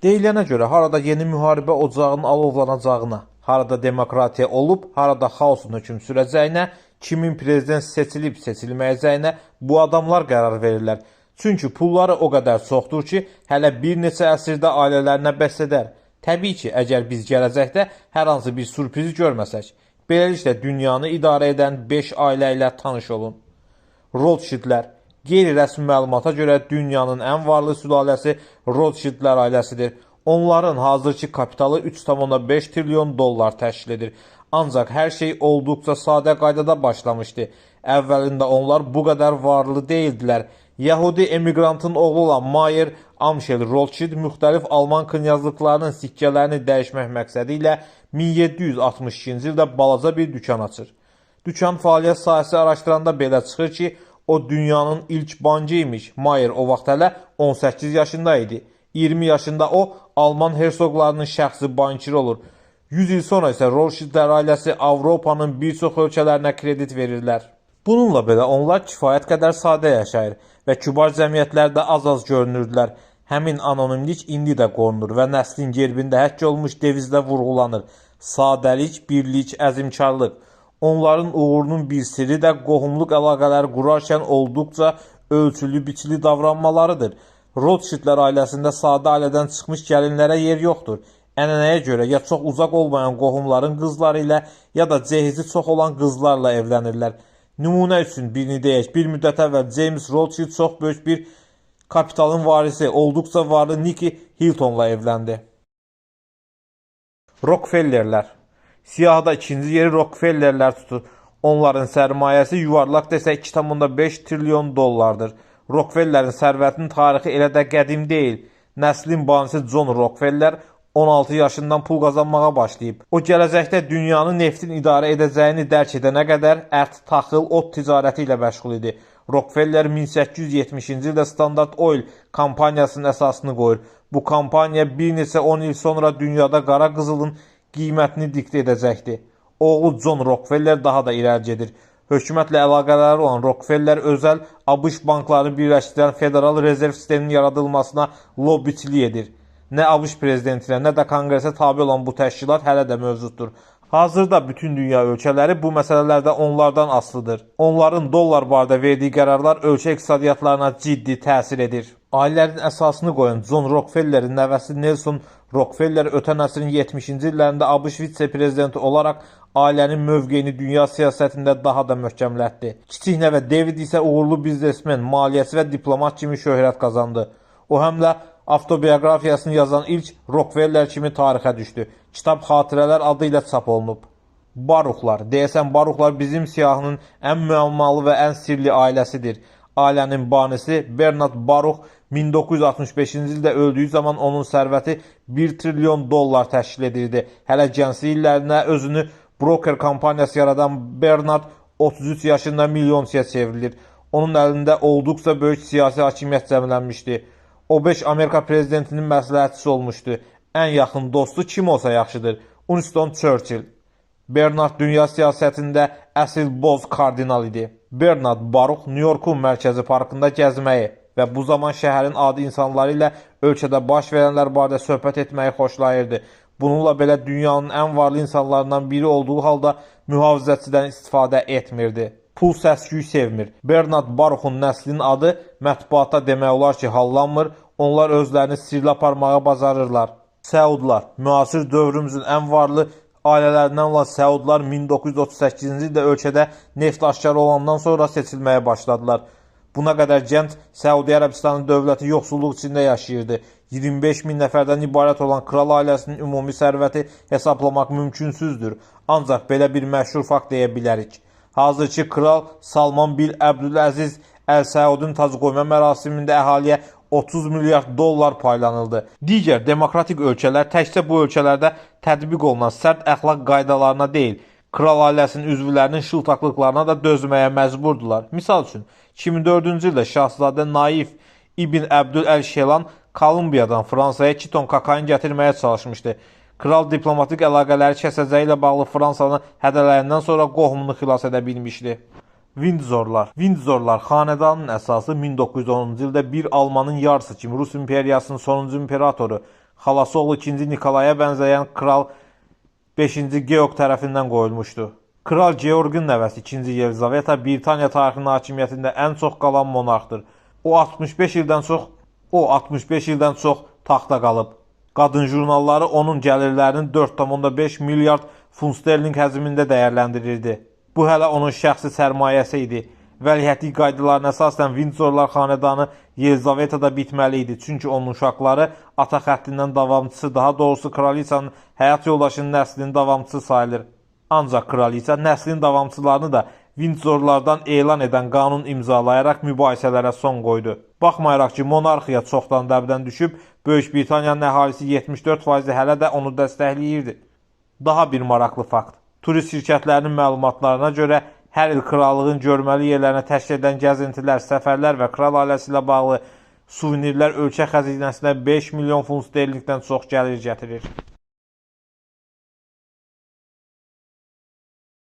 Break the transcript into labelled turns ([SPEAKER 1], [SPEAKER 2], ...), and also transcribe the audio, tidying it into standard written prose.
[SPEAKER 1] Deyilənə görə harada yeni müharibə ocağının alovlanacağına, harada demokratiya olub, harada xaosun hökm sürəcəyinə, kimin prezident seçilib seçilməyəcəyinə bu adamlar qərar verirlər. Çünki pulları o qədər çoxdur ki, hələ bir neçə əsrdə ailələrinə bəs edər. Təbii ki, əgər biz gələcəkdə hər hansı bir sürpriz görməsək, beləliklə dünyanı idarə edən 5 ailə ilə tanış olun. Rothschildlər. Qeyri-rəsmi məlumata görə dünyanın ən varlı sülaləsi Rothschildlər ailəsidir. Onların hazırki kapitalı 3,5 trilyon dollar təşkil edir. Ancaq hər şey olduqca sadə qaydada başlamışdı. Əvvəlində onlar bu qədər varlı deyildilər. Yahudi emigrantın oğlu olan Mayer Amschel Rothschild müxtəlif Alman knyazlıqlarının sikkələrini dəyişmək məqsədi ilə 1762-ci ildə balaca bir dükan açır. Dükan fəaliyyət sahəsi araşdıranda belə çıxır ki, o dünyanın ilk bankı imiş. Mayer o vaxt hələ 18 yaşında idi. 20 yaşında o, Alman hersoqlarının şəxsi bankiri olur. 100 il sonra isə Rothschildlər ailəsi Avropanın bir çox ölkələrinə kredit verirlər. Bununla belə onlar kifayət qədər sadə yaşayır və kübar cəmiyyətlərdə az-az görünürdülər. Həmin anonimlik indi də qorunur və nəslin gerbində həkk olmuş devizlə vurğulanır. Sadəlik, birlik, əzimkarlıq. Onların uğurunun bir sirri də qohumluq əlaqələri qurarkən olduqca ölçülü biçili davranmalarıdır. Rothschildlər ailəsində sadə ailədən çıxmış gəlinlərə yer yoxdur. Ənənəyə görə ya çox uzaq olmayan qohumların qızları ilə ya da cehizi çox olan qızlarla evlənirlər. Nümunə üçün birini deyək, bir müddət əvvəl James Rothschild çox böyük bir kapitalın varisi, olduqca varlı Nikki Hilton'la evləndi. Rockefellerlər. Siyahıda ikinci yeri Rockefellerlər tutur. Onların sərmayəsi yuvarlaq desə 2,5 trilyon dollardır. Rockefellerin sərvətinin tarixi elə də qədim deyil. Nəslin banisi John Rockefeller 16 yaşından pul qazanmağa başlayıb. O gələcəkdə dünyanı neftin idarə edəcəyini dərk edənə qədər ət, taxıl, ot ticarəti ilə məşğul idi. Rockefeller 1870-ci ildə Standard Oil kampaniyasının əsasını qoyur. Bu kampaniya bir neçə 10 il sonra dünyada qara qızılın qiymətini diktə edəcəkdir. Oğlu John Rockefeller daha da irəli gedir. Hökumətlə əlaqələri olan Rockefeller özəl ABŞ banklarını birləşdirən Federal Rezerv sisteminin yaradılmasına lobbiçilik edir. Nə ABŞ prezidentinə, nə də konqresə tabe olan bu təşkilat hələ də mövcuddur. Hazırda bütün dünya ölkələri bu məsələlərdə onlardan asılıdır. Onların dollar barədə verdiyi qərarlar ölkə iqtisadiyyatlarına ciddi təsir edir. Ailələrin əsasını qoyan John Rockefellerin nəvəsi Nelson Rockefeller ötən əsrin 70-ci illərində ABŞ vitse-prezidenti olaraq ailənin mövqeyini dünya siyasətində daha da möhkəmlətdi. Kiçik nəvə David isə uğurlu biznesmen, maliyyəçi və diplomat kimi şöhrət qazandı. O həm də avtobiyografiyasını yazan ilk Rockefeller kimi tarixə düşdü. Kitab Xatirələr adı ilə çap olunub. Baruxlar. Deyəsən Baruxlar bizim siyahının ən müəmmalı və ən sirli ailəsidir. Ailənin banisi Bernard Baruch 1965-ci ildə öldüyü zaman onun sərvəti 1 trilyon dollar təşkil edirdi. Hələ gənclik illərinə özünü broker kampaniyası yaradan Bernard 33 yaşında milyonçuya çevrilir. Onun əlində olduqca böyük siyasi hakimiyyət cəmlənmişdi. O 5 Amerika prezidentinin məsləhətçisi olmuşdu. Ən yaxın dostu kim olsa yaxşıdır? Winston Churchill. Bernard dünya siyasətində əsl boz kardinal idi. Bernard Baruch New Yorkun mərkəzi parkında gəzməyi və bu zaman şəhərin adi insanları ilə ölkədə baş verənlər barədə söhbət etməyi xoşlayırdı. Bununla belə dünyanın ən varlı insanlarından biri olduğu halda mühafizəçidən istifadə etmirdi. Pul səs-küy sevmir. Bernard Baruchun nəslinin adı mətbuatda demək olar ki, hallanmır. Onlar özlərini sirli aparmağa bacarırlar. Səudlar. Müasir dövrümüzün ən varlı ailələrindən olan Səudlar 1938-ci ildə ölkədə neft aşkarı olandan sonra seçilməyə başladılar. Buna qədər gənc Səudiyyə Ərəbistanı dövləti yoxsulluq içində yaşayırdı. 25 min nəfərdən ibarət olan kral ailəsinin ümumi sərvəti hesablamaq mümkünsüzdür. Ancaq belə bir məşhur fakt deyə bilərik. Hazırki kral Salman bin Əbdüləziz Əl Səudun tac qoyma mərasimində əhaliyə 30 milyard dollar paylanıldı. Digər demokratik ölkələr təkcə bu ölkələrdə tətbiq olunan sərt əxlaq qaydalarına deyil, kral ailəsinin üzvlərinin şıltaqlıqlarına da dözməyə məcburdular. Misal üçün, 2004-cü ildə Şahzadə Naif İbn Əbdül Əl-Şelan Kolumbiyadan Fransaya 2 ton kokain gətirməyə çalışmışdı. Kral diplomatik əlaqələri kəsəcəyi ilə bağlı Fransanı hədələyindən sonra qohumunu xilas edə bilmişdi. Windzorlar xanədanın əsası 1910-cu ildə bir Almanın yarısı kimi Rus imperiyasının sonuncu imperatoru xalası oğlu 2-ci Nikolaya bənzəyən kral 5-ci Georg tərəfindən qoyulmuşdu. Kral Georg'un nəvəsi 2-ci Yelizaveta Britaniya tarixinin hakimiyyətində ən çox qalan monarxdır. O 65 ildən çox taxta qalıb. Qadın jurnalları onun gəlirlərinin 4,5 milyard funt sterling həcmində dəyərləndirirdi. Bu hələ onun şəxsi sərmayəsi idi. Vəliəhədlik qaydalarına əsasən Windsorlar xanədanı Yelizavetada bitməli idi. Çünki onun uşaqları ata xəttindən davamçısı, daha doğrusu kraliçanın həyat yoldaşının nəslinin davamçısı sayılır. Ancaq kraliça nəslin davamçılarını da Windsorlardan elan edən qanun imzalayaraq mübahisələrə son qoydu. Baxmayaraq ki, monarxiya çoxdan dəbdən düşüb, Böyük Britaniyanın əhalisi 74% hələ də onu dəstəkləyirdi. Daha bir maraqlı fakt. Turist şirkətlərinin məlumatlarına görə hər il krallığın görməli yerlərinə təşkil edən gəzintilər, səfərlər və kral ailəsi ilə bağlı suvenirlər ölkə xəzinəsinə 5 milyon funt sterlingdən çox gəlir gətirir.